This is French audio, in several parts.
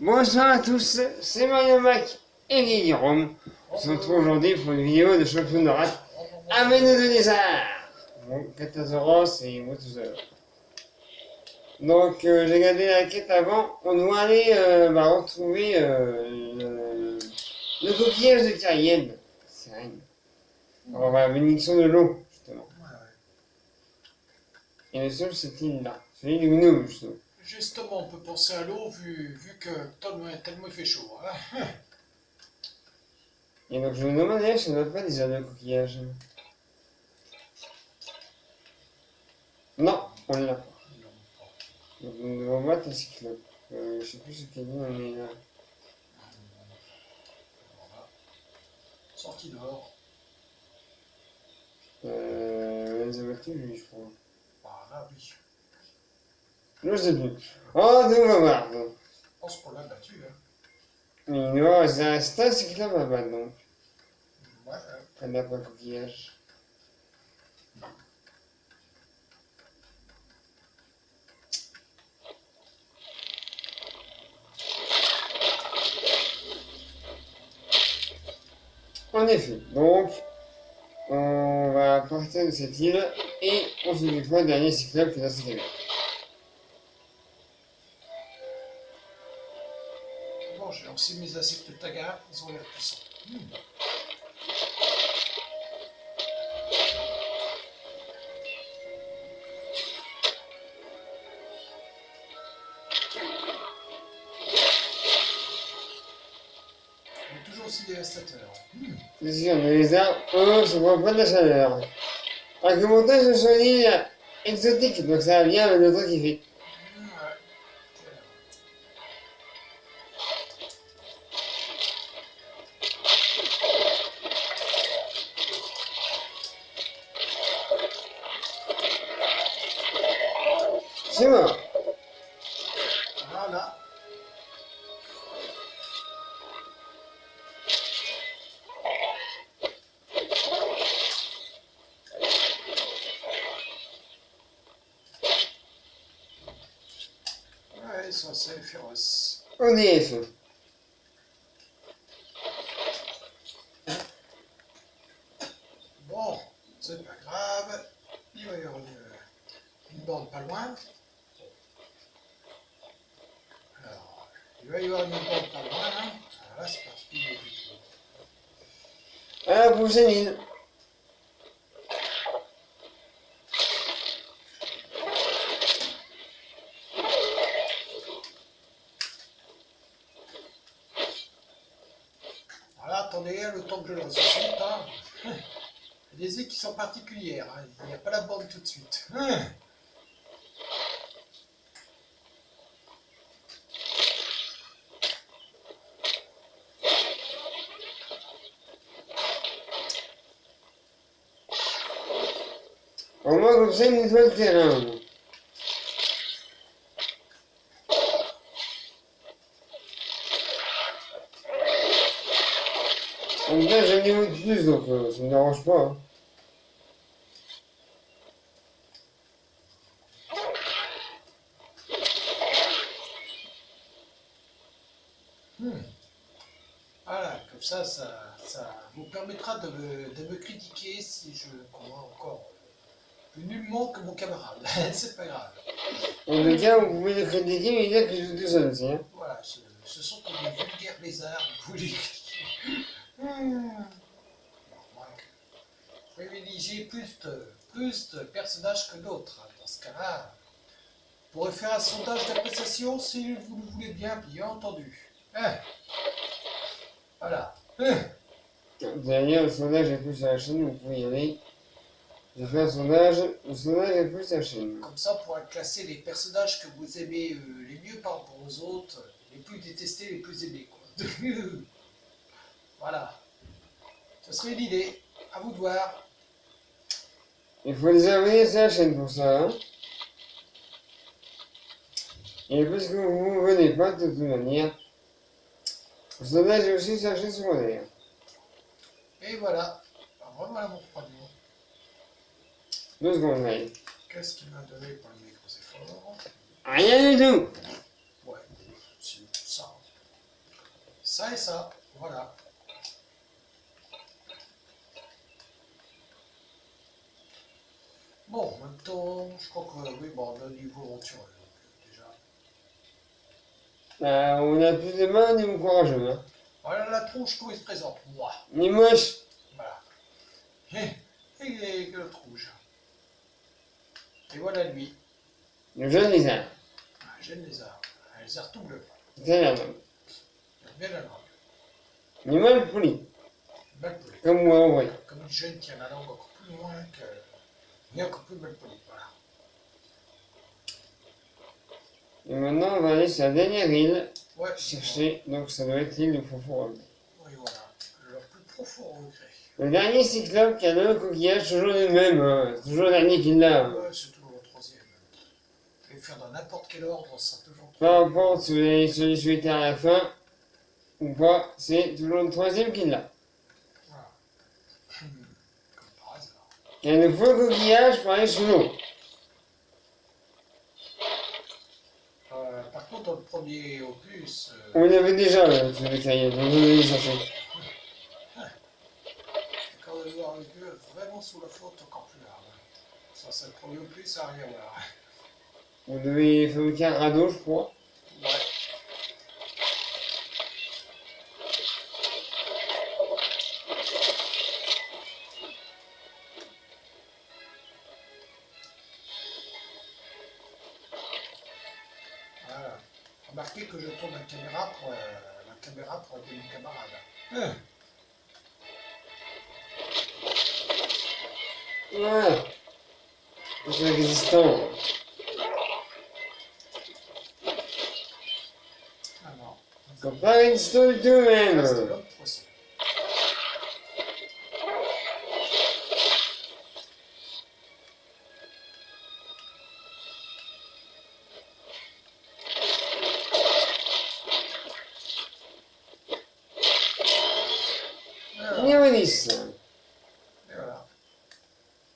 Bonsoir à tous, c'est Mario Mac et Guillaume. On se retrouve aujourd'hui pour une vidéo de champion de rate à Menu de Lézard. Bon, 14 €, c'est moi tout seul. Donc, j'ai gardé la quête avant. On doit aller retrouver le coquillage de Cayenne. C'est rien. On va voir la bénédiction de l'eau, justement. Et le seul, c'est île-là. Celui du gnome, justement. Justement, on peut penser à l'eau vu que tellement il fait chaud. Hein. Et donc, je me demandais si on n'a pas des airs de coquillage. Non, on l'a pas. Donc, nous devons battre un cyclope. Je sais plus ce qu'il dit, on est là. Voilà. Sortie dehors. On les a battus, lui, je crois. Voilà, oui. Je sais plus. Oh, on va voir. Donc. Je pense qu'on l'a battu. Hein. Mais il nous reste un cyclope à battre, donc. Ouais. On n'a pas de coquillage. En effet, donc, on va partir de cette île et on se occupera du dernier cyclope qui est dans cette île. Bon, j'ai lancé mes insectes de tagar, ils ont l'air puissants. On est toujours aussi dévastateur. C'est sûr, mais les arbres, eux, se prennent pas de la chaleur. Alors que mon montage de son île exotique, donc ça va bien avec le truc qui fait. C'est mort. Voilà. Ouais, ils sont assez féroces. On est feu. Bon, c'est pas grave. Il va y avoir une borne pas loin. Alors, il va y avoir une borne pas loin. Hein. Alors là, c'est parti. À la prochaine île. Voilà, attendez, le temps que je le ressuscite. Hein. Il y a des îles qui sont particulières. Hein. Il n'y a pas la borne tout de suite. Au moins, comme ça, il nettoie le terrain. En même temps, j'ai un niveau de plus, donc ça me dérange pas. Hein. Voilà, comme ça vous permettra de me critiquer si je comprends encore plus nullement que mon camarade. C'est pas grave. En tout cas, vous pouvez le critiquer, mais dire que je joue tout seul aussi. Hein. Voilà, ce sont comme des vulgaires lézards, vous pouvez les critiquer. Privilégier plus de personnages que d'autres. Dans ce cas-là, vous pourrez faire un sondage d'appréciation si vous le voulez bien entendu. Voilà. Vous allez dire, le sondage est plus sur la chaîne, vous pouvez y aller. J'ai fait un sondage, le sondage est plus sur la chaîne. Comme ça, on pourra classer les personnages que vous aimez les mieux par rapport aux autres, les plus détestés, les plus aimés. Quoi. Voilà. Ce serait une idée. À vous de voir. Il faut les abonner sur la chaîne pour ça. Hein. Et puisque vous ne venez pas de toute manière, le sondage est aussi sur la chaîne secondaire. Et voilà. Alors, voilà mon premier. 2 secondes, allez. Qu'est-ce qu'il m'a donné pour le micro, c'est fort. Rien du tout. Ouais, c'est ça. Ça et ça, voilà. Bon, en même temps, je crois que oui, bon, on a un niveau aventureux, donc déjà. On a plus de mains, ni courageux. Hein. Voilà la tronche tout est présente, moi. Ni moche. Voilà. Et le rouge. Et voilà lui. Le jeune lézard. Un jeune lézard. Un lézard tout bleu. C'est la langue. Il a bien la langue. Ni mal poli. Mal poli. Comme moi, oui. Comme une jeune qui a la langue encore plus loin que. Mais encore plus mal poli. Voilà. Et maintenant, on va aller sur la dernière île. Ouais. Chercher. Donc, ça doit être l'île de profond regret. Oui, voilà. Leur plus profond regret. Le dernier cyclope qui a le coquillage, toujours le même. Hein. C'est toujours le dernier qui l'a. Hein. Ouais, c'est toujours le troisième. Vous pouvez faire dans n'importe quel ordre, ça sera toujours. Peu importe si vous avez celui à la fin ou pas, c'est toujours le troisième qui l'a. Voilà. Comme par hasard. Il y a le faux coquillage pour aller sous l'eau. Par contre, dans le premier opus. On l'avait déjà, tous les cahiers, donc on les chercher. Quand on va voir avec eux, vraiment sous la flotte, encore plus large. Ça, c'est le premier opus, ça n'a rien à voir. Vous devez fabriquer un radeau, je crois. Ouais. Voilà. Remarquez que je tourne la caméra pour aider mon camarade. Voilà. C'est résistant. Ah non. C'est pas résistant du tout, même. C'est l'homme poisson. Numéro 10. Et voilà.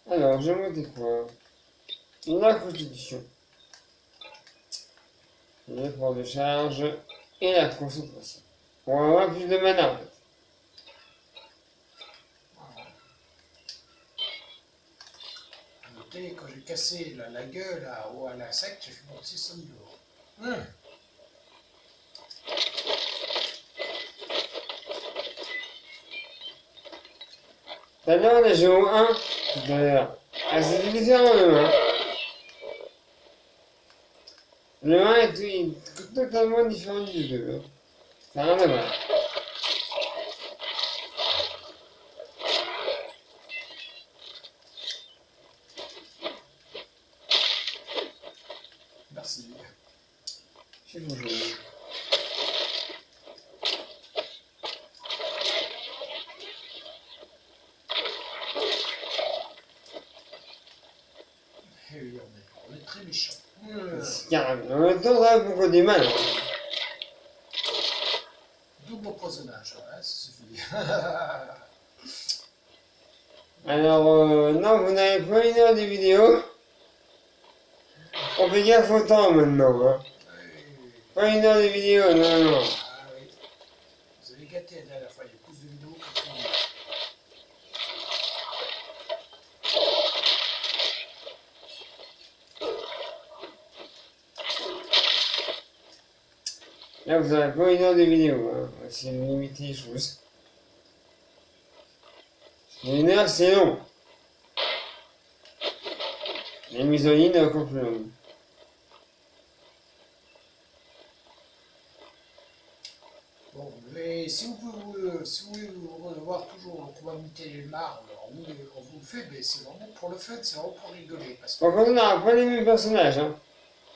Alors, je me dis quoi? La constitution. L'effort de charge et la concentration. Pour avoir plus de mana, en fait. Voilà. À noter, quand j'ai cassé la gueule à l'insecte, j'ai fait mon 600 niveau. Tout à l'heure, on a joué au 1. Tout à l'heure. Ah, c'était différent, le 1. Le 1 est totalement différent du 2. Hein. Ça n'a rien à voir. Merci. Je vais vous jouer. Et oui, on est très méchants. Carrément. En même temps, ça va beaucoup du mal. Double empoisonnage, hein, ça suffit. Alors, non, vous n'avez pas 1 heure de vidéo. On fait gaffe au temps maintenant. Hein. Pas 1 heure de vidéo, non, non. Ah oui. Vous avez gâté la dernière fois, il y a plus de vidéos que tout le monde. Là, vous n'avez pas 1 heure de vidéo. Hein. C'est limiter les choses. 1 heure, c'est long. Les mises en ligne, encore plus longues. Bon, mais si vous voulez voir toujours le combat Mythel-Elmar, on vous le fait, mais c'est vraiment pour le fun, c'est vraiment pour rigoler. Parce que, Par contre, on n'aura pas les mêmes personnages. Hein.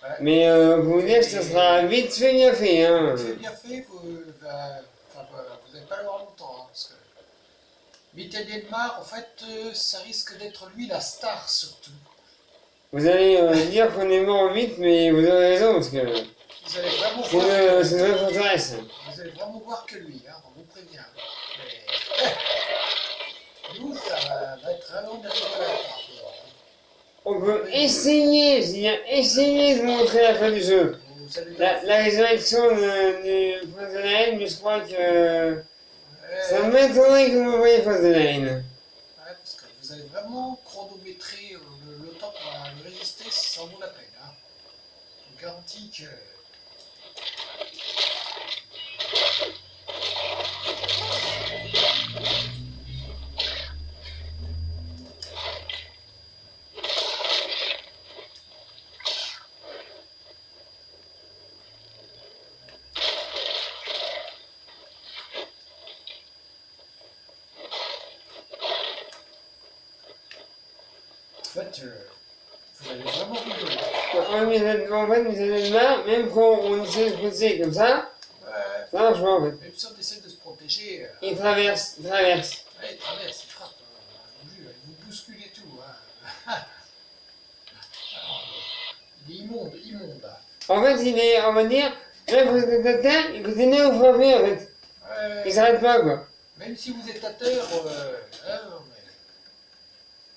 ouais. Mais vous dire que ça sera vite fait, bien fait. Hein. C'est bien fait, vous n'allez pas le voir longtemps. Hein, parce que Mythel-Elmar, en fait, ça risque d'être lui la star surtout. Vous allez dire qu'on est mort vite, mais vous avez raison, parce que Vous allez vraiment c'est voir que, une forteresse. vous allez vraiment voir que lui, hein, on vous prévient. Mais, nous, ça va être vraiment des rigolades par rapport, hein. On peut essayer, c'est-à-dire essayer de montrer la fin du jeu. vous allez La résurrection du prince de la haine, mais je crois que ça Ouais, m'étonnerait que vous voyez prince de la haine. parce que vous allez vraiment chronométrer le temps pour le résister si ça en vaut la peine. Hein. Je vous garantis que. En fait, vous allez vraiment rigoler. En fait, vous allez là, même quand on essaie de se pousser comme ça marche pas en fait. Même si on essaie de se protéger, Il traverse, il traverse. ouais, il traverse, il frappe. Il vous bouscule et tout. Hein. Il est immonde, immonde. En fait, il est, on va dire, là quand vous êtes à terre, il continue à vous frapper en fait. Il s'arrête pas quoi. Même si vous êtes à terre, hein,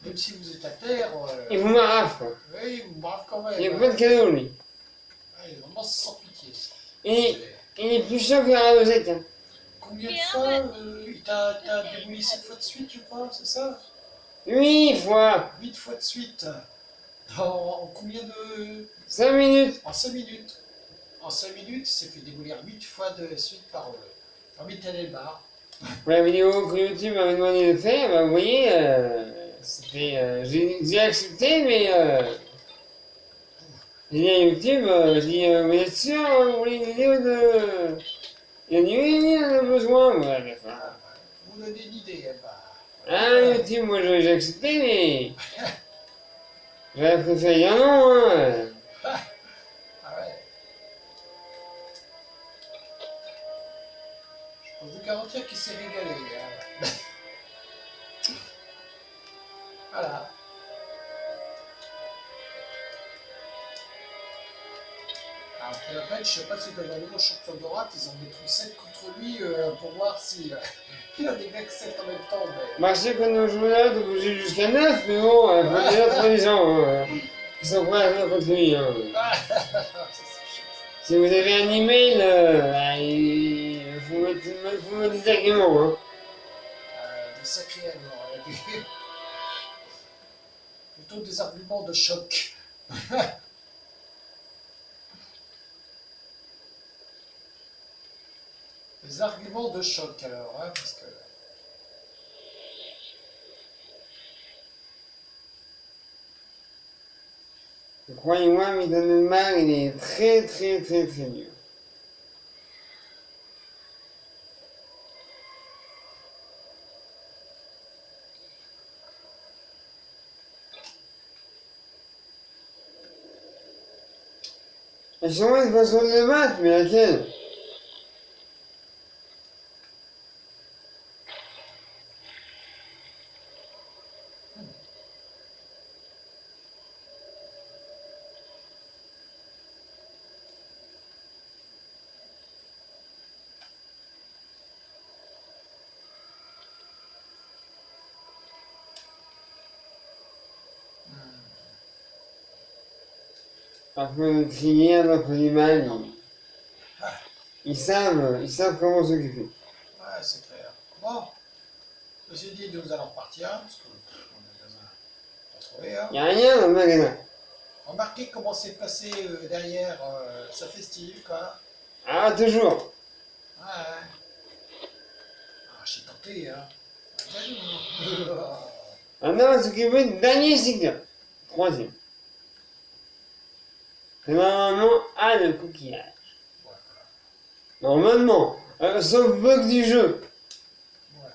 même si vous êtes à terre, Il vous maraffe quoi. oui, il vous brave quand même. Il n'y a pas de cadeau lui. Il est vraiment sans pitié. Il est plus chaud que la rosette. Hein. Combien de fois il t'a démoli 7 fois de suite, je crois, c'est ça 8 fois. 8 fois de suite. En combien de. 5 minutes. En 5 minutes. En 5 minutes, il s'est fait démolir 8 fois de suite par Mittenelbar. Pour la vidéo que YouTube m'avait demandé de faire, bah, vous voyez, c'était, j'ai accepté, mais j'ai dit à YouTube, j'ai dit, vous êtes sûr, vous voulez une vidéo de... Il a dit, oui, on a besoin. Ouais, d'accord. Vous donnez une idée, bah. Ah, YouTube, moi j'ai accepté, mais... J'aurais préféré dire non, hein. Ah ouais. Je peux vous garantir qu'il s'est régalé. Hein. Voilà. Alors, je te rappelle, je sais pas si tu as allé au champion d'Europe, ils en mettront 7 contre lui pour voir si il a des mecs 7 en même temps. Mais... Bah, je sais qu'on est aujourd'hui là, donc j'ai jusqu'à 9, mais bon, faut déjà trouver des gens, hein. Ils sont prêts à faire contre lui, hein. Si vous avez un email, bah, il faut mettre des arguments, hein. Des sacrés alors. Plutôt des arguments de choc. Des arguments de choc alors, hein, parce que... Croyez-moi, Mittenelbar, il est très très très très dur. Il y a sûrement une façon de le battre, mais laquelle? Après notre filière, notre animal, ils savent comment s'occuper. Ouais, c'est clair. Bon, ceci dit, nous allons partir, parce qu'on a besoin de trouver. Hein. Il n'y a rien dans le magasin. Remarquez comment c'est passé derrière, ça fait style, quoi. Ah, toujours. Ouais. Ah, je suis tenté, hein. Maintenant, on va s'occuper du dernier cycle. Troisième. C'est normalement à le coquillage. Voilà. Normalement, sauf bug du jeu. Ouais.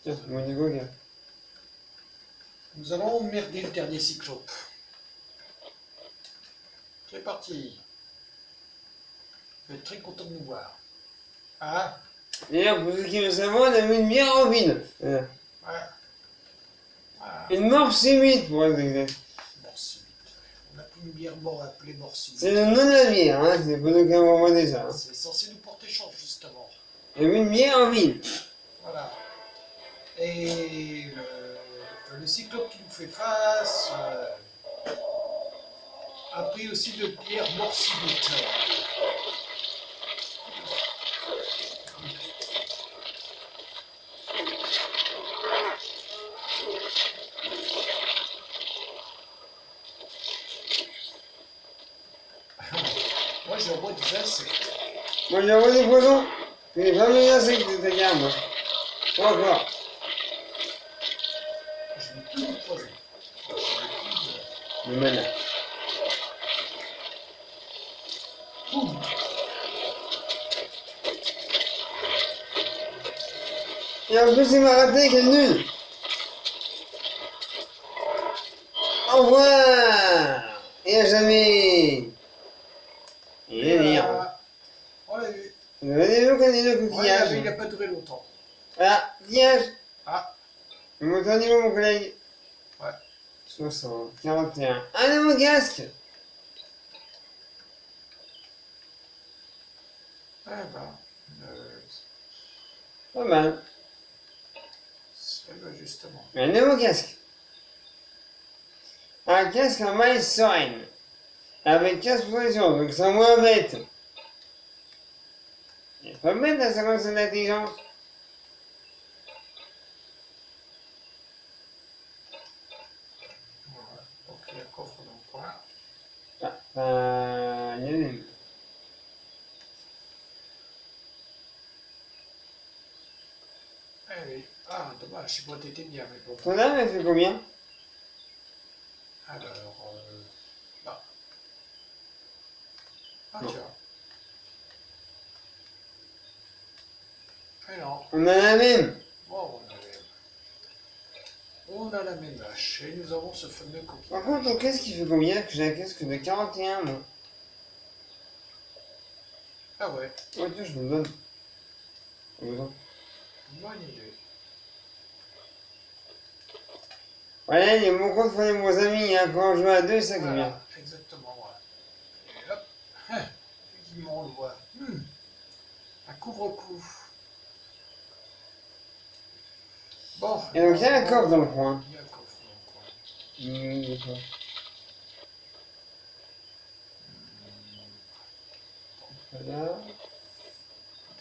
Tiens, moi du coquillage. Nous allons emmerder le dernier cyclope. C'est parti. Je vais être très content de nous voir. Ah, D'ailleurs, pour ceux qui veulent savoir, on a mis une bière en vide. ouais. Ah, Une mort subite, pour être exact. mort subite. On a pris une bière mort appelée mort subite. C'est le nom de la bière, hein. C'est pas nous qui avons inventé ça. Hein. C'est censé nous porter chance, justement. Il y a mis une bière en vide. Voilà. Et le cyclope qui nous fait face, appris aussi de dire morsibite. Moi, je vois des insectes. Moi, j'envoie des poissons. Tu n'es pas meilleur insecte de ta gamme, moi. Pas encore. Je n'ai plus de poison. Le mana. Boum. Et en plus, il m'a raté, quel nul. Au revoir. Et à jamais. Il est lire. On l'a vu. Venez-nous qu'on est le Ouais, coquillage. il n'a pas duré longtemps. Ah, coquillage. Ah. Mon ton niveau, mon collègue. Ouais. 60, 41. Ah, non, mon casque. Eh ben, Pas mal. ben justement. Un nouveau casque. Un casque en maille sereine. Avec 15%, donc c'est moins bête. Il est pas bête la séquence d'intelligence. Voilà. Donc il y a un coffre dans le coin. Ah, il y en a une. Eh oui. Ah, dommage, je sais pas, t'étais bien, mais bon. Ton âme, elle fait combien? Alors, là. Ah, Non. tiens. Eh non. On a la même. Bon, on a la même hache et nous avons ce fameux coquillage. Par contre, ton casque, il fait combien? Que j'ai un casque de 41, moi. Ah ouais, Ouais, tiens, je me le donne. Au besoin. bonne idée. Ouais, les mon compte font les bons amis, hein. Quand on joue à deux, ça qui est bien. Voilà, exactement, voilà. Et hop, effectivement, on le voit. Un couvre-coup. Bon. Et donc, il y a un coffre dans le coin. Il y a un coffre dans le coin. D'accord. Voilà.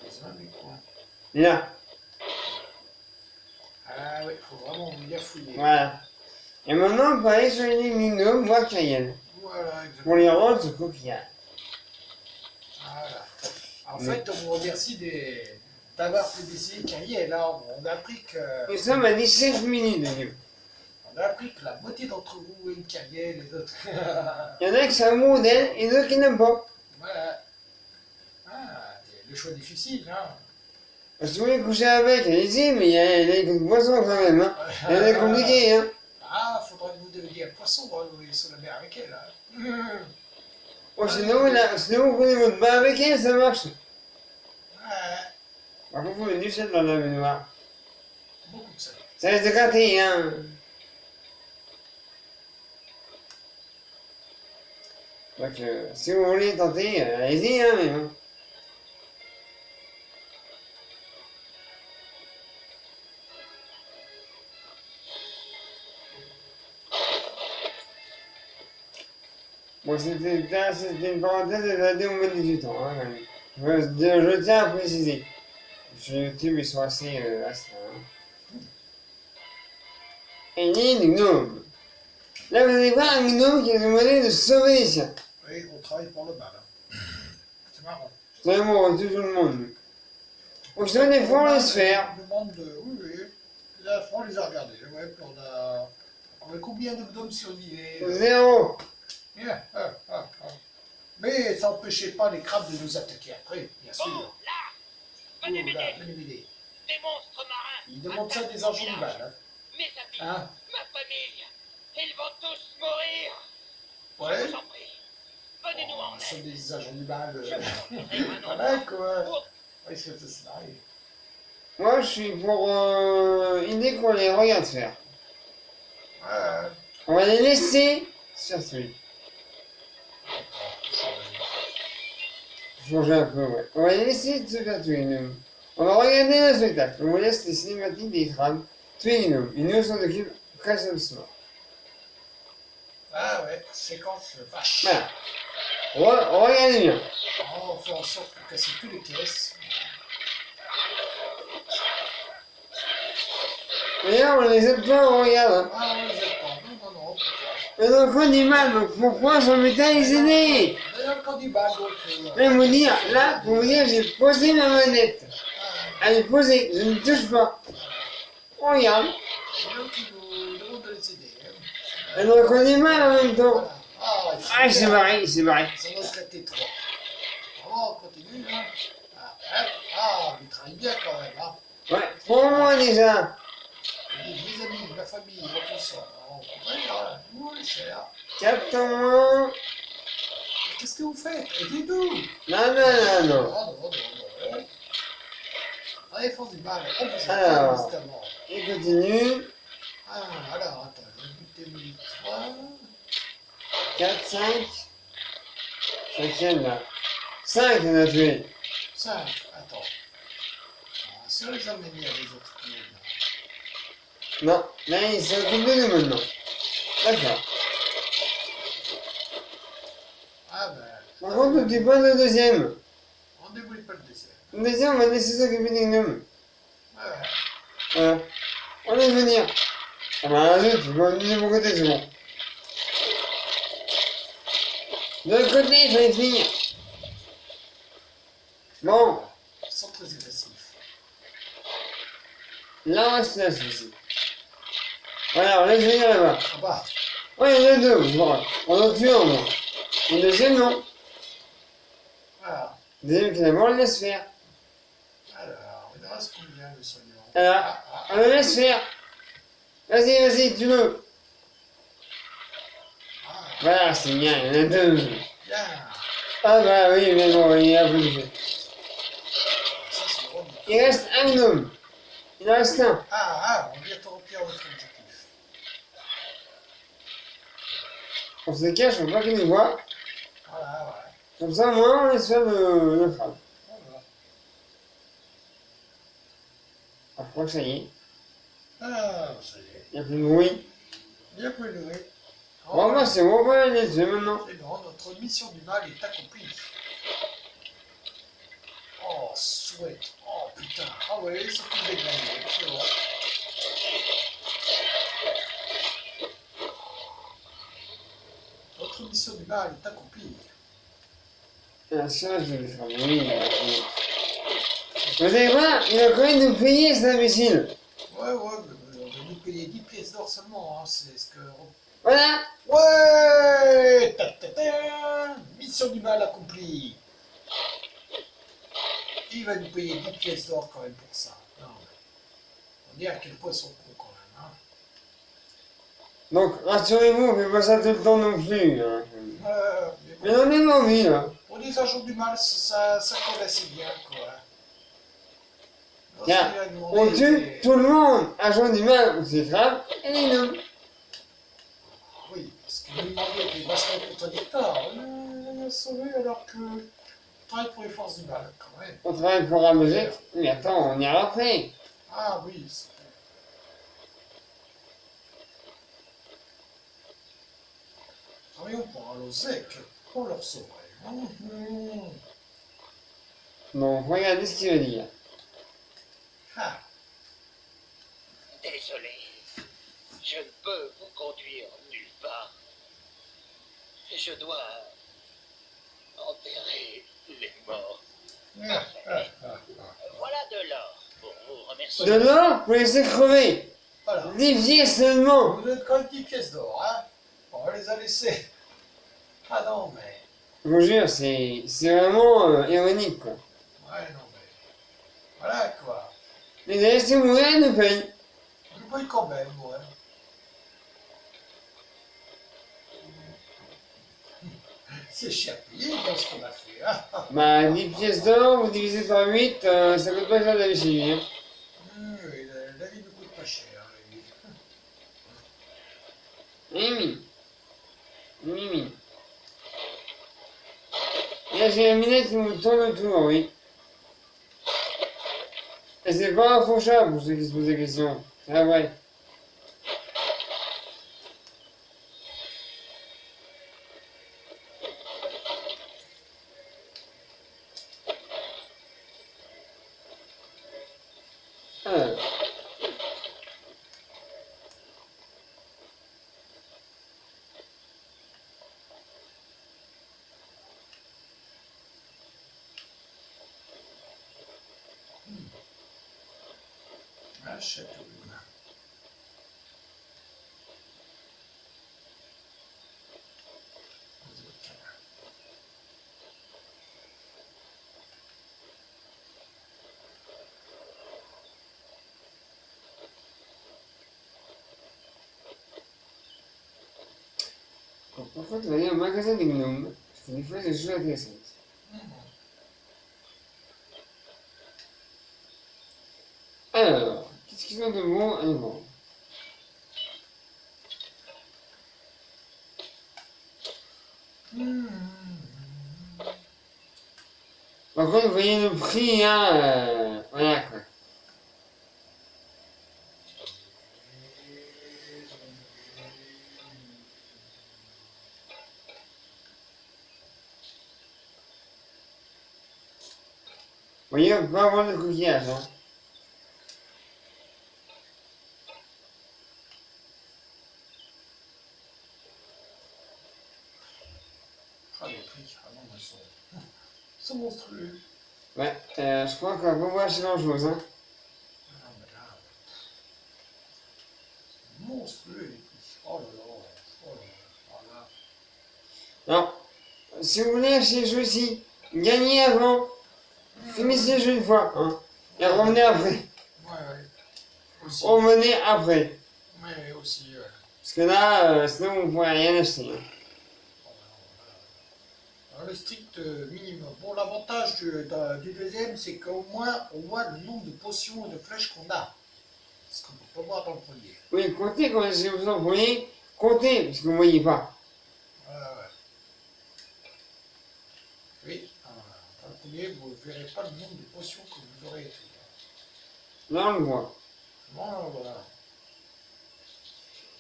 Dans un des coins. Là. Ah oui, il faut vraiment bien fouiller. Voilà. Et maintenant, on peut aller sur les Gnome, voir Cayenne. Voilà, exactement. Pour les rendre ce coquillage. Voilà. En fait, on vous remercie d'avoir publié Cayenne. Là, on a appris que. Nous sommes à 17 minutes de live. On a appris que la moitié d'entre vous aiment Cayenne, les autres. Il y en a qui sont amoureux d'elle et d'autres qui n'aiment pas. Voilà. Ah, le choix difficile, hein. Parce que vous voulez coucher avec, allez-y, mais il y a une poisson quand même. Hein. Elle est compliquée. Hein. Ah, faudrait que vous deveniez un poisson, vous voulez sur la mer avec elle. Hein. Oh, sinon, vous prenez votre bain avec elle, ça marche. Ouais, Par contre, vous mettez du sel dans la baignoire. beaucoup de ça. Ça risque de gratter, hein. Donc, si vous voulez tenter, allez-y, hein, mais bon. Bon, c'était une parenthèse de la dé au moins 18 ans, hein, quand même. Je tiens à préciser. Sur YouTube, ils sont assez astreints. Hein. Et il y a une gnome. Là, vous allez voir un gnome qui a demandé de sauver les siens. Oui, on travaille pour le mal. Hein. C'est marrant. C'est vraiment tout le monde. On se donne des fois, on laisse faire. On demande de. Oui, oui. La fois, on les a regardés. Ouais, puis on a combien de gnomes survivés 0. Yeah. Mais ça n'empêchait pas les crabes de nous attaquer après, bien sûr. Bon, là, venez Là, m'aider. venez m'aider. Des monstres marins. Ils demandent ça attaquent des mon argents village. de balle. Mes amis, Hein. ma famille, ils vont tous mourir. Ouais. Je vous en prie, venez-nous en Ce sont aide. des agents du mal. Je vous montrerai un Voilà endroit quoi. pour Oui, c'est ça arrive. Moi, je suis pour idée qu'on les regarde faire. Ouais. On va les laisser sur celui. Changer un peu, ouais. On va les laisser se faire tuer, nous. On va regarder un spectacle. On vous laisse les cinématiques des trames. Tuer les gnomes. Les gnomes s'en occupent très seulement. Ah ouais. séquence vache. Voilà. Regardez bien. Alors, on fait en sorte de casser toutes les caisses. D'ailleurs, on les aime pas, on regarde. Hein. Ah, on les aide pas. Non, non, non. Mais donc on dit mal, donc pourquoi son métal est aîné? D'ailleurs, quand il bat, donc. Mais vous dire, là, pour vous dire, j'ai posé ma manette. Elle est posée, je ne touche pas. Regarde. Donc, il nous demande de les aider. Et donc on dit mal en même temps. Voilà. Ah, c'est pareil, c'est pareil. Ça va se la T3. On continue, hein. Il travaille bien quand même, hein. Ouais, pour moi déjà. Les amis, la famille, tout ça. Nous, on les sert. 4 ans. Qu'est-ce que vous faites? Aidez-nous! Non, non, non, non. Non. Allez, force du mal. On vous Alors. aide, évidemment. Il continue. Alors, attends, je vais buter 3. 4, 5. 5e là. 5 on a tué. 5, attends. Si on les amène à les autres qui là. Non, là il s'occupe de nous maintenant. D'accord. Par contre, n'oublie pas le deuxième. On ne débrouille pas le deuxième. Le deuxième, on va laisser s'occuper des gnomes. Ouais. Voilà. On laisse venir. Ah bah zut, tu vas venir de mon côté, c'est bon. De l'autre côté, il fallait finir. Bon, Ils sont très agressifs. là on reste là, celui-ci. Voilà, on laisse venir là-bas. Ah bah, Ouais, il y en a deux, c'est vrai. On en tue un, moi. Le deuxième, non. voilà. Le deuxième qui d'abord, on le laisse faire. Alors, il en reste combien de soignants? Alors, on le laisse faire. Vas-y, tu veux. Voilà, c'est bien, il y en a deux. Bien. Ah bah oui, mais bon, il y a un peu de fait. Ça, c'est drôle. Il reste un gnome. Il en reste un. On vient de remplir notre objectif. On se cache, faut pas qu'il nous voit. Voilà. Comme ça, au moins, on laisse faire le crâne. Voilà. Ah, je crois que ça y est. Ça y est. Il n'y a plus de bruit. Il n'y a plus de bruit. Bon, bah, c'est bon, on va les tuer maintenant. C'est bon, notre mission du mal est accomplie. Oh, souhait. Oh, putain. Ah ouais, c'est tout dégagé. C'est bon. Notre mission du mal est accomplie. Ah, ça, je vais le faire. Oui. Vous allez voir, il va quand même nous payer, cet imbécile. Ouais, on va nous payer 10 pièces d'or seulement, hein. C'est ce que... Voilà. Ouais, mission du mal accomplie. Il va nous payer 10 pièces d'or quand même pour ça. Non, on dit à quel point ils sont cons quand même. Hein. Donc, rassurez-vous, on fait pas ça tout le temps non plus. Hein. Mais on est envie, là. Pour des agents du mal, ça colle assez bien, quoi. Tiens, on tue tout le monde. Agent du mal, c'est grave, et les gnomes. Oui, parce que nous demandons avec les bracelets contradictoires. On a sauvé alors que... On travaille pour les forces du mal, quand même. On travaille pour Ramosec. Mais attends, on ira après. Ah oui, c'est... Travaillons pour Alozec, on leur sauverait. Donc, regardez ce qu'il veut dire. Ah, Désolé. Je ne peux vous conduire nulle part. Je dois enterrer les morts. Voilà de l'or pour vous remercier. De l'or, vous laissez crever. voilà. 10 pièces seulement. Vous êtes quand même 10 pièces d'or, hein. On les a laissées. Ah non, mais... Je vous jure, c'est vraiment ironique, quoi. Ouais, non, mais... Voilà, quoi. Les a laissés mourir, ils nous payent. On nous paye quand même, ouais. C'est cher payé dans ce qu'on a fait, hein. Bah, 10 pièces d'or, vous divisez par 8, ça coûte pas cher d'aller chez lui. Hein. Oui, la vie ne coûte pas cher, la vie. Mimi. Mimi. Et là, j'ai la minette qui me tourne autour, oui. Et c'est pas un faux chat pour ceux qui se posent des questions. C'est vrai. Alors. Ah, château. Parfois, tu vas aller au magasin des gnomes, parce que des fois, c'est des choses intéressantes. Alors, qu'est-ce qu'ils ont de bon à nous vendre? Par contre, vous voyez le prix, hein, voilà quoi. Vous voyez, on peut pas avoir de coquillage, hein. Ah, les prix, ah non, ils sont monstrueux. Ouais, je crois qu'on va pas voir chez grand-chose, hein. Ah, mais là, monstrueux les prix. Oh là là, oh là là. Ah, là. Alors, si vous voulez acheter les jeux ici, gagnez avant, finissez le jeu une fois, hein, et revenez après. Ouais. Aussi. Revenez après. Ouais, aussi, ouais. Parce que là, sinon vous ne pourrez rien acheter. Hein. Alors, le strict minimum. Bon, l'avantage du deuxième, c'est qu'au moins, on voit le nombre de potions et de flèches qu'on a. Ce qu'on ne peut pas voir dans le premier. Oui, comptez quand vous en prenez, comptez, parce que vous ne voyez pas. Ouais. Oui, dans le premier, vous ne verrez pas le nombre de potions que vous aurez. Là, on le voit. Voilà.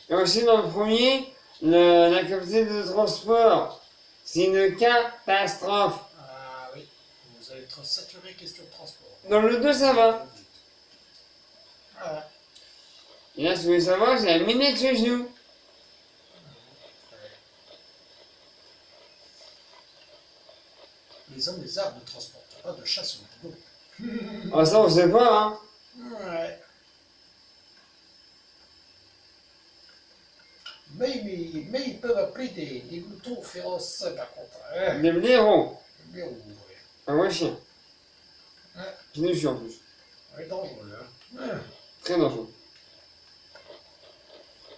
Et aussi, dans le premier, la capacité de transport, c'est une catastrophe. Ah oui, vous allez être saturé question de transport. Dans le 2, ça va. Voilà. Et là, si vous voulez savoir, j'ai la minette sur le genou. Les hommes, les arbres ne transportent pas de chasse au boulot. Ah, ça, on sait pas, hein. Ouais. Mais ils peuvent appeler des gloutons féroces, par contre. Hein. Des blaireaux. Mais ouais. Un vrai chien. Ouais. Qui nous suit en plus. Ouais, dangereux, hein. Ouais. Très dangereux.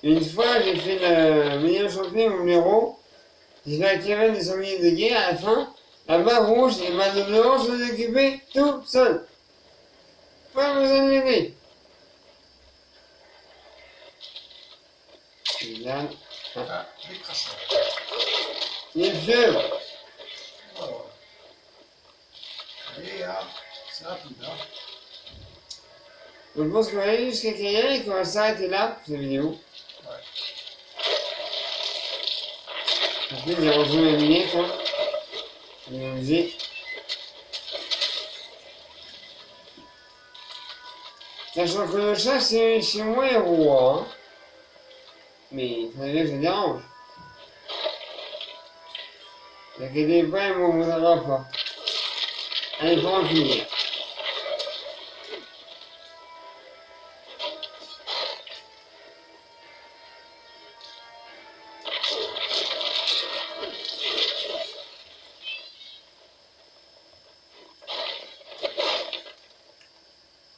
Une fois, j'ai fait le meilleur champion au blaireau. J'ai fait la caverne des sangliers de guerre. À la fin, la barre rouge et ma blaireau s'en occupaient tout seul. Pas besoin de l'aider. Regarde. Ah, les crachats. Les pieuvres. Voilà. Allez, hein, c'est rapide, hein. Je pense qu'on va aller jusqu'à Cayenne et qu'on va s'arrêter là pour cette vidéo. Ouais. Après, j'ai rejoint ma minette, hein. Je vais m'amuser. Sachant que le chat, c'est chez moi et roi, hein. Mais il faudrait bien que je le dérange. N'inquiétez pas, il ne m'en voudra pas. Allez, pas en finir.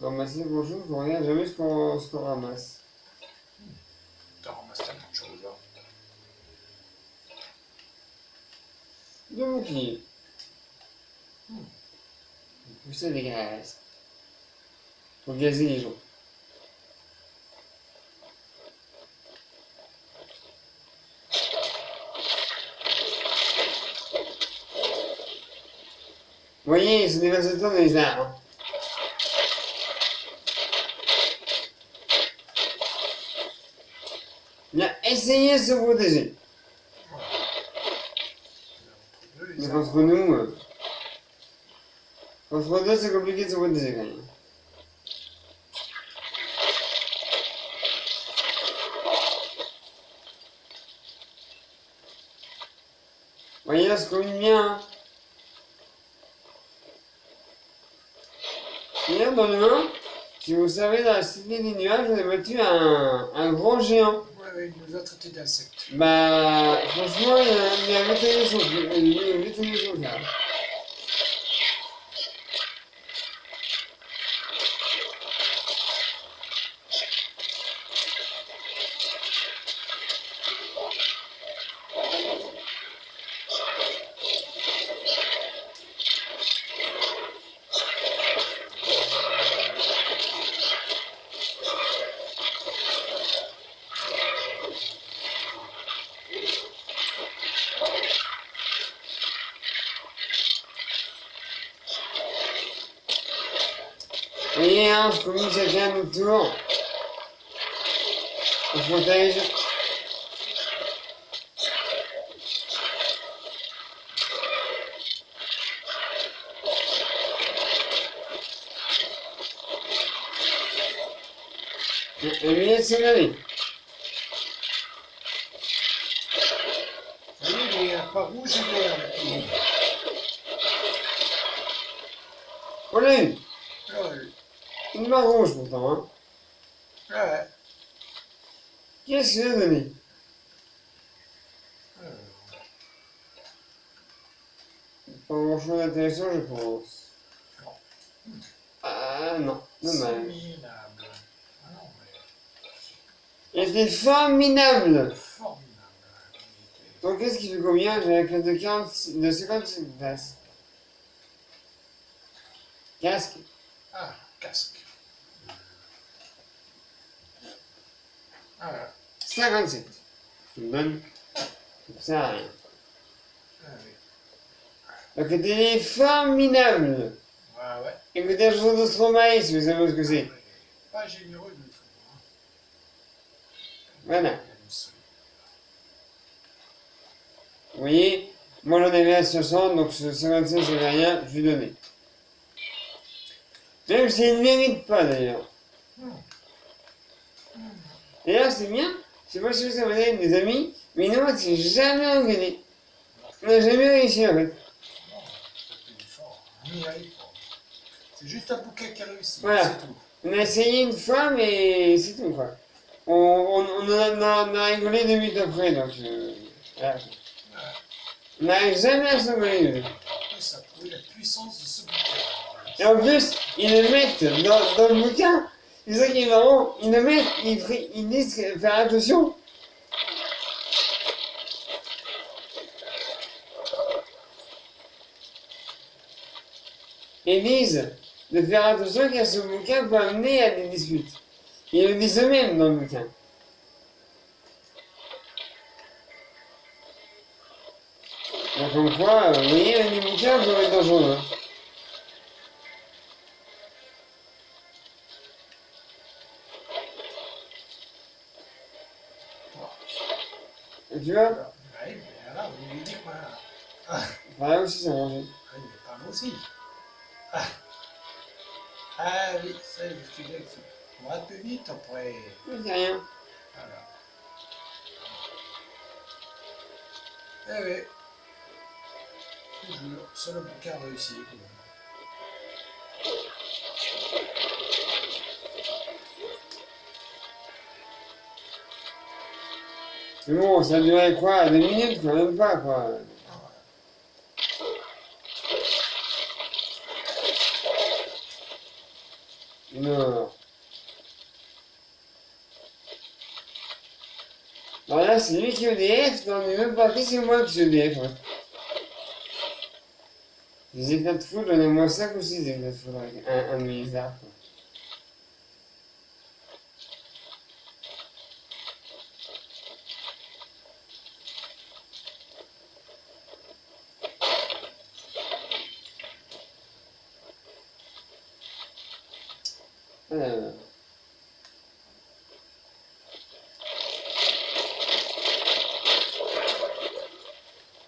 Ramasser quelque chose, on regarde jamais ce qu'on ramasse. T'as ramassé tellement de choses, hein. De bouclier. Pousser des gaz. Pour gazer les gens. Vous voyez, ils sont des versateurs dans les arbres. Hein. Il a essayé de se protéger. Mais contre nous, contre deux, c'est compliqué de se protéger quand même. là, ça commune bien. Hein. Hier, dans le 1, si vous savez, dans la cité des nuages, on a battu un grand géant. Ouais, il nous a traité d'insectes. Bah, franchement, il a vite les choses. Il a vite les choses, là. Vous voyez, hein, je commune chacun notre tour. On protège. Le milieu de son ami. Vous voyez, il est pas rouge et vert maintenant. On l'a eu. Ouais. Une main rouge pourtant, hein. Ouais. Qu'est-ce que ça a donné? Pas grand chose d'intéressant, je pense. Ah non, dommage. Formidable. Ah non, mais Il était formidable! formidable. Donc qu'est-ce qui fait combien? J'ai la classe de 40, de 55 places. Casque. Ah, casque. Ah, 57. Je me donne. Comme ça, rien. ah oui. Donc il était formidable! Ouais, ouais. Écoutez la chanson de Stromae si vous savez ce que c'est. Pas généreux du tout. Hein. Voilà. Vous voyez, moi j'en avais à 60, donc ce 55 j'avais rien, je lui donnais. Même s'il ne mérite pas d'ailleurs. D'ailleurs c'est bien, je sais pas si vous avez des amis, mais nous on s'est jamais engueulé. On n'a jamais réussi en fait. Non, c'est plus fort. On n'y arrive pas. C'est juste un bouquet qui a réussi. Voilà. C'est tout. On a essayé une fois, mais c'est tout quoi. On en a rigolé 2 minutes après, donc voilà. On n'arrive jamais à s'engueuler nous deux. Ça a prouvé la puissance de ce bouquet. Et en plus, ils le mettent dans le bouquin. C'est ça qui est marrant. Ils le mettent, ils disent faire attention. Ils disent de faire attention car ce bouquin peut amener à des disputes. Ils le disent eux-mêmes dans le bouquin. Donc comme quoi, vous voyez, les bouquins peuvent être dangereux. Hein. Et tu vois, Oui, mais là, vous lui dites que moi. voilà aussi ça mangeait. Ah, il est pas moi aussi. Ah, ah oui, ça, je suis d'accord. On va plus vite après. C'est rien. Voilà. Eh oui. Toujours, seul le bouquin réussi. Mais bon, ça a duré quoi? 2 minutes quoi, même pas quoi. Non. Alors là, c'est lui qui est EDF, dans une autre partie, c'est moi qui suis EDF. Ouais. Les éclats de foudre, j'en ai moins 5 ou 6 éclats de foudre avec un de mes arcs.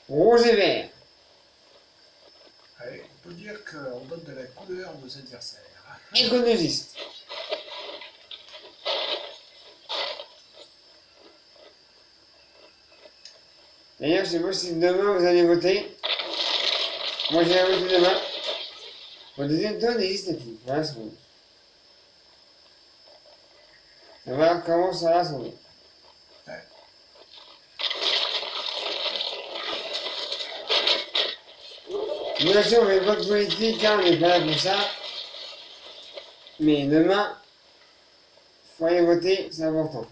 Rouge et vert. Allez, on peut dire qu'on donne de la couleur à nos adversaires. Écologiste. D'ailleurs, je sais pas si demain vous allez voter. Moi, j'ai voté demain. Mon deuxième tour n'existe plus. Voilà ce qu'on dit. On va voir comment ça va sonner. Ouais. Bien sûr, on fait pas de politique, hein, on n'est pas là pour ça. Mais demain, il faut aller voter, c'est important.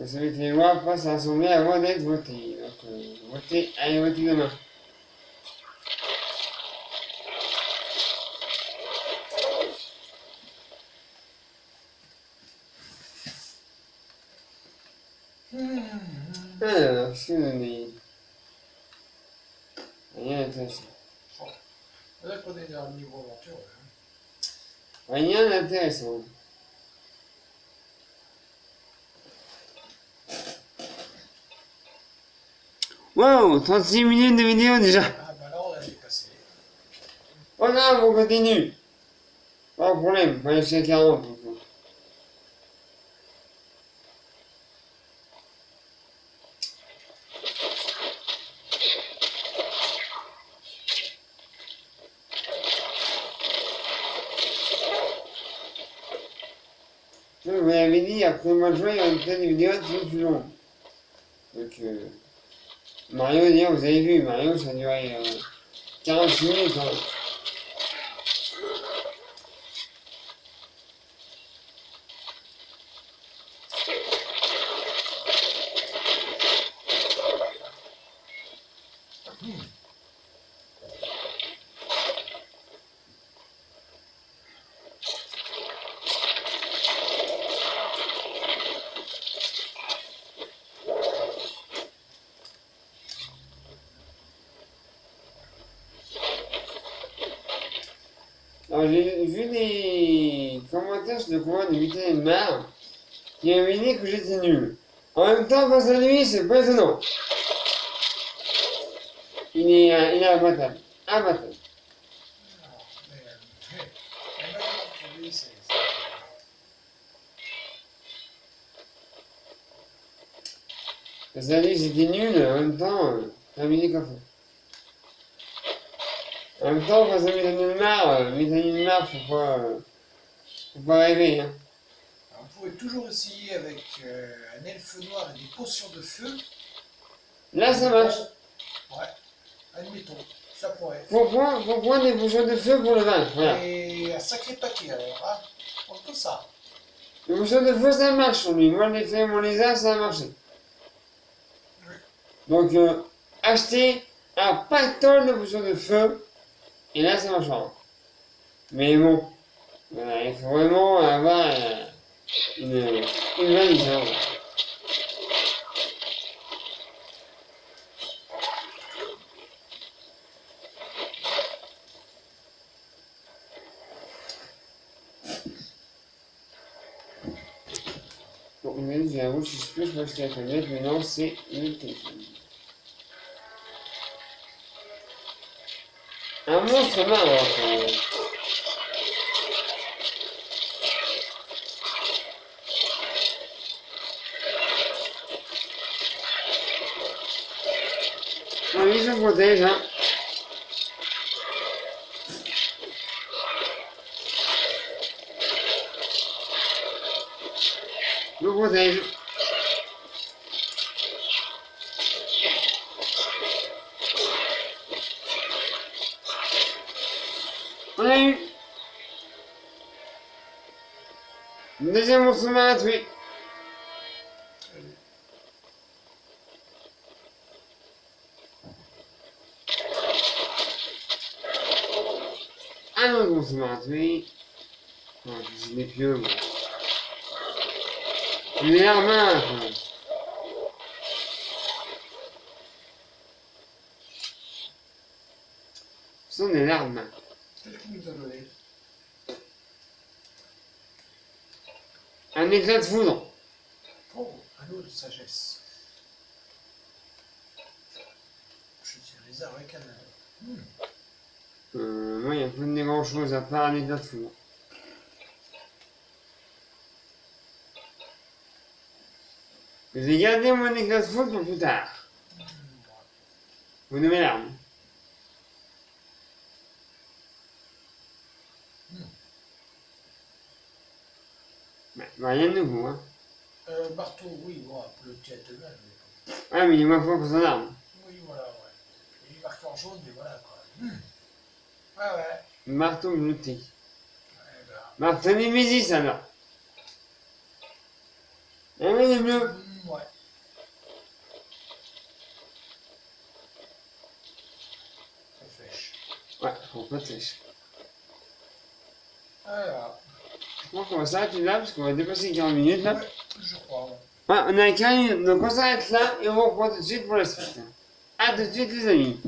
Vous savez que les lois passent à l'Assemblée avant d'être votées. Donc, votez, allez voter demain. Alors, je suis rien d'intéressant. Là qu'on est dans le niveau aventure. Rien d'intéressant. Wow, 36 minutes de vidéo déjà. Ah bah là on a dépassé. Oh non, on continue. Pas de problème, on va jusqu'à 40. Vous l'avez dit, après le mois de juin, il y aura peut-être des vidéos qui sont plus longues. Donc, Mario, d'ailleurs, vous avez vu, Mario, ça a duré 46 minutes. Hein. Alors, j'ai vu des commentaires sur le combat de Vitamin Mar qui avaient dit que j'étais nul. En même temps, face à lui, c'est pas étonnant. Il est imbattable. Imbattable. Face à lui, c'était nul, en même temps, c'est un mini coffre. En même temps, face à Vitamin Mar, faut pas rêver. Hein. Alors, vous pouvez toujours essayer avec un elfe noir et des potions de feu. Là, ça marche. Ouais, admettons, ça pourrait. Faut prendre des potions de feu pour le vaincre. Voilà. Et un sacré paquet alors, hein. Entre ça. Les potions de feu, ça marche sur lui. Moi, je l'ai fait mon lézard, ça a marché. Oui. Donc, achetez un pactole de potions de feu, et là, ça marchera. Mais bon, il faut vraiment avoir une valise. Hein. Bon, une valise, j'ai un rouge suspect, je crois que c'était la tablette, mais non, c'est le téléphone. Un monstre marrant, quand même. Oui, je protège, hein. Je protège. On a eu. Le deuxième monstre marin tué. Un autre monstre marin tué. Oh, c'est des pieux, moi. Il est armé, quoi. Ce sont des larmes. Qu'est-ce qu'il nous a donné? Un éclat de foudre. Oh, un eau de sagesse. Je suis lézard avec un Moi, il n'y a pas de grand chose à part l'éclat de foudre. Je vais garder mon éclat de foudre pour plus tard. Vous nommez l'arme. Rien de nouveau, hein. Marteau, oui, bon, le petit Atman, mais... Ah, mais il m'a pas pour son arme. Oui, voilà, ouais. Il est marqué en jaune, mais voilà, quoi. Ouais, ouais. Marteau bleuté. Ouais, ben... Marteau Némésis, alors. Ah oui, il est bleu. Ouais. Ça fèche. Ouais, faut pas de sèche. Voilà. Je crois qu'on va s'arrêter là, parce qu'on va dépasser 40 minutes, là. Ouais, je crois, ouais. Ouais, on a 40 minutes, donc on s'arrête là, et on reprend tout de suite pour la suite. À tout de suite, les amis.